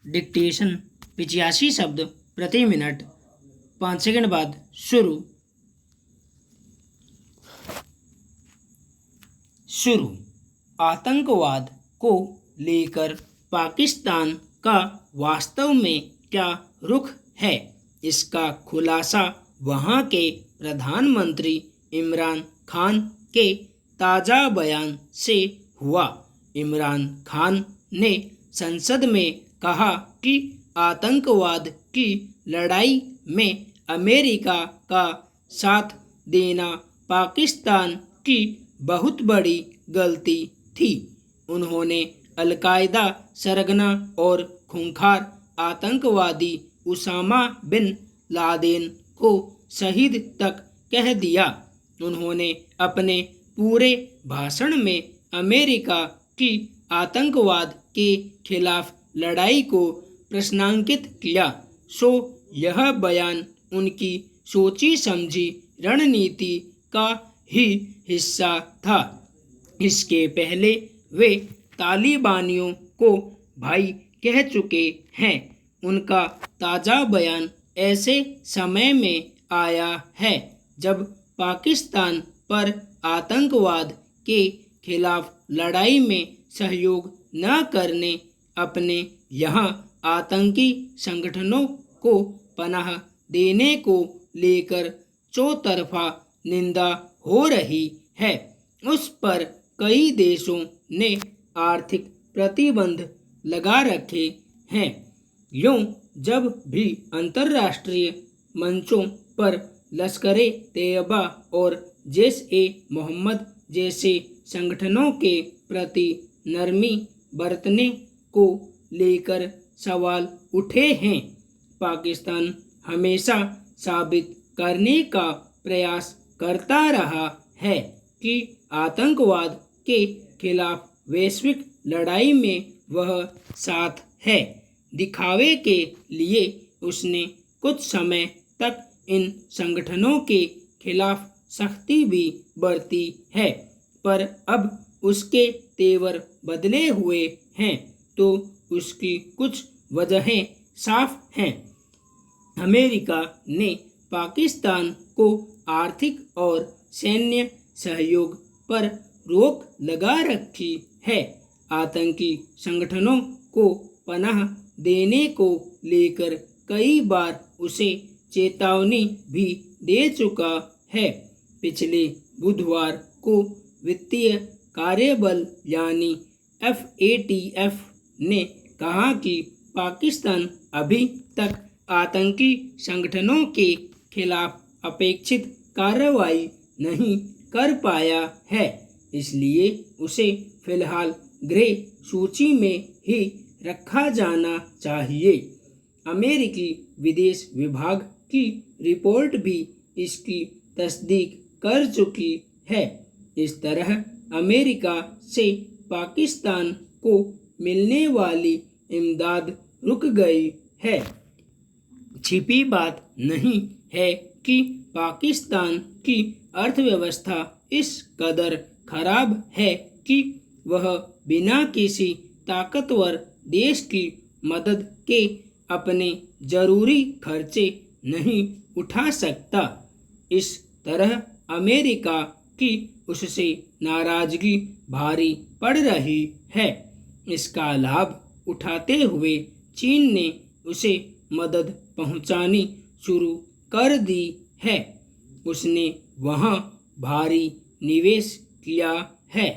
Dictation 85 शब्द प्रति minute. 5 second बाद शुरू। आतंकवाद को लेकर पाकिस्तान का वास्तव में क्या रुख है, इसका खुलासा वहां के प्रधानमंत्री इमरान खान के ताज़ा बयान से हुआ। इमरान खान ने संसद में कहा कि आतंकवाद की लड़ाई में अमेरिका का साथ देना पाकिस्तान की बहुत बड़ी गलती थी। उन्होंने अल-कायदा सरगना और खूंखार आतंकवादी उसामा बिन लादेन को शहीद तक कह दिया। उन्होंने अपने पूरे भाषण में अमेरिका की आतंकवाद के खिलाफ लड़ाई को प्रश्नांकित किया। यह बयान उनकी सोची समझी रणनीति का ही हिस्सा था। इसके पहले वे तालिबानियों को भाई कह चुके हैं। उनका ताज़ा बयान ऐसे समय में आया है जब पाकिस्तान पर आतंकवाद के खिलाफ लड़ाई में सहयोग न करने, अपने यहाँ आतंकी संगठनों को पनाह देने को लेकर चौतरफा निंदा हो रही है। उस पर कई देशों ने आर्थिक प्रतिबंध लगा रखे हैं। यूं जब भी अंतर्राष्ट्रीय मंचों पर लश्कर-ए तैयबा और जैश-ए-मोहम्मद जैसे संगठनों के प्रति नरमी बरतने को लेकर सवाल उठे हैं, पाकिस्तान हमेशा साबित करने का प्रयास करता रहा है कि आतंकवाद के खिलाफ वैश्विक लड़ाई में वह साथ है। दिखावे के लिए उसने कुछ समय तक इन संगठनों के खिलाफ सख्ती भी बरती है, पर अब उसके तेवर बदले हुए हैं तो उसकी कुछ वजहें साफ हैं। अमेरिका ने पाकिस्तान को आर्थिक और सैन्य सहयोग पर रोक लगा रखी है। आतंकी संगठनों को पनाह देने को लेकर कई बार उसे चेतावनी भी दे चुका है। पिछले बुधवार को वित्तीय कार्यबल यानी FATF ने कहा कि पाकिस्तान अभी तक आतंकी संगठनों के खिलाफ अपेक्षित कार्रवाई नहीं कर पाया है, इसलिए उसे फिलहाल ग्रे सूची में ही रखा जाना चाहिए। अमेरिकी विदेश विभाग की रिपोर्ट भी इसकी तस्दीक कर चुकी है। इस तरह अमेरिका से पाकिस्तान को मिलने वाली इमदाद रुक गई है। छिपी बात नहीं है कि पाकिस्तान की अर्थव्यवस्था इस कदर खराब है कि वह बिना किसी ताकतवर देश की मदद के अपने जरूरी खर्चे नहीं उठा सकता। इस तरह अमेरिका की उससे नाराजगी भारी पड़ रही है। इसका लाभ उठाते हुए चीन ने उसे मदद पहुंचानी शुरू कर दी है। उसने वहां भारी निवेश किया है,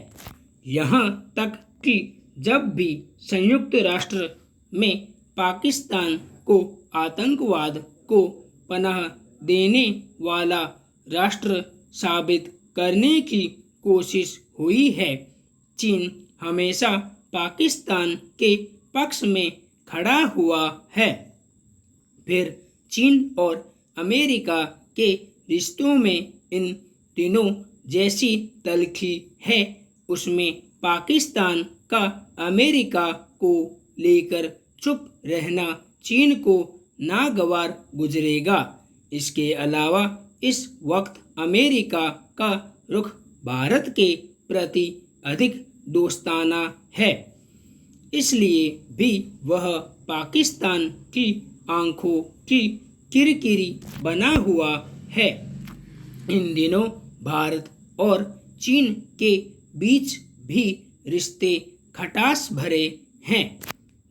यहाँ तक कि जब भी संयुक्त राष्ट्र में पाकिस्तान को आतंकवाद को पनाह देने वाला राष्ट्र साबित करने की कोशिश हुई है, चीन हमेशा पाकिस्तान के पक्ष में खड़ा हुआ है। फिर चीन और अमेरिका के रिश्तों में इन दिनों जैसी तल्खी है, उसमें पाकिस्तान का अमेरिका को लेकर चुप रहना चीन को नागवार गुजरेगा। इसके अलावा इस वक्त अमेरिका का रुख भारत के प्रति अधिक दोस्ताना है। इसलिए भी वह पाकिस्तान की आंखों की किरकिरी बना हुआ है। इन दिनों भारत और चीन के बीच भी रिश्ते खटास भरे हैं।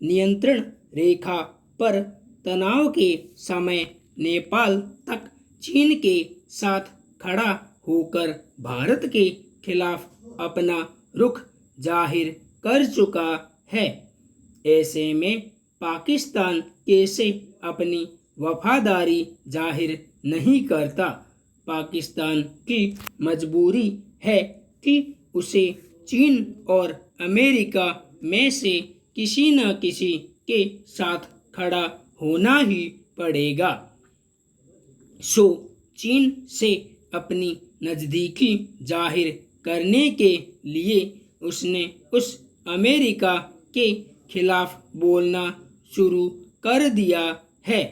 नियंत्रण रेखा पर तनाव के समय नेपाल तक चीन के साथ खड़ा होकर भारत के खिलाफ अपना रुख जाहिर कर चुका है। ऐसे में पाकिस्तान कैसे अपनी वफादारी जाहिर नहीं करता। पाकिस्तान की मजबूरी है कि उसे चीन और अमेरिका में से किसी न किसी के साथ खड़ा होना ही पड़ेगा। सो चीन से अपनी नज़दीकी जाहिर करने के लिए उसने उस अमेरिका के खिलाफ बोलना शुरू कर दिया है,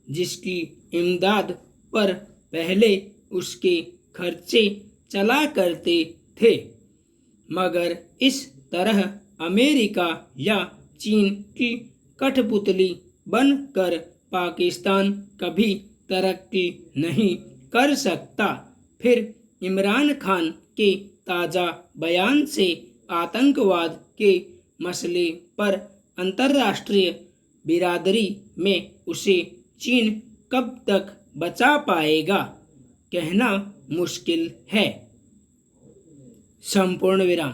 जिसकी इमदाद पर पहले उसके खर्चे चला करते थे। मगर इस तरह अमेरिका या चीन की कठपुतली बनकर पाकिस्तान कभी तरक्की नहीं कर सकता। फिर इमरान खान के ताज़ा बयान से आतंकवाद के मसले पर अंतर्राष्ट्रीय बिरादरी में उसे चीन कब तक बचा पाएगा, कहना मुश्किल है। संपूर्ण विराम।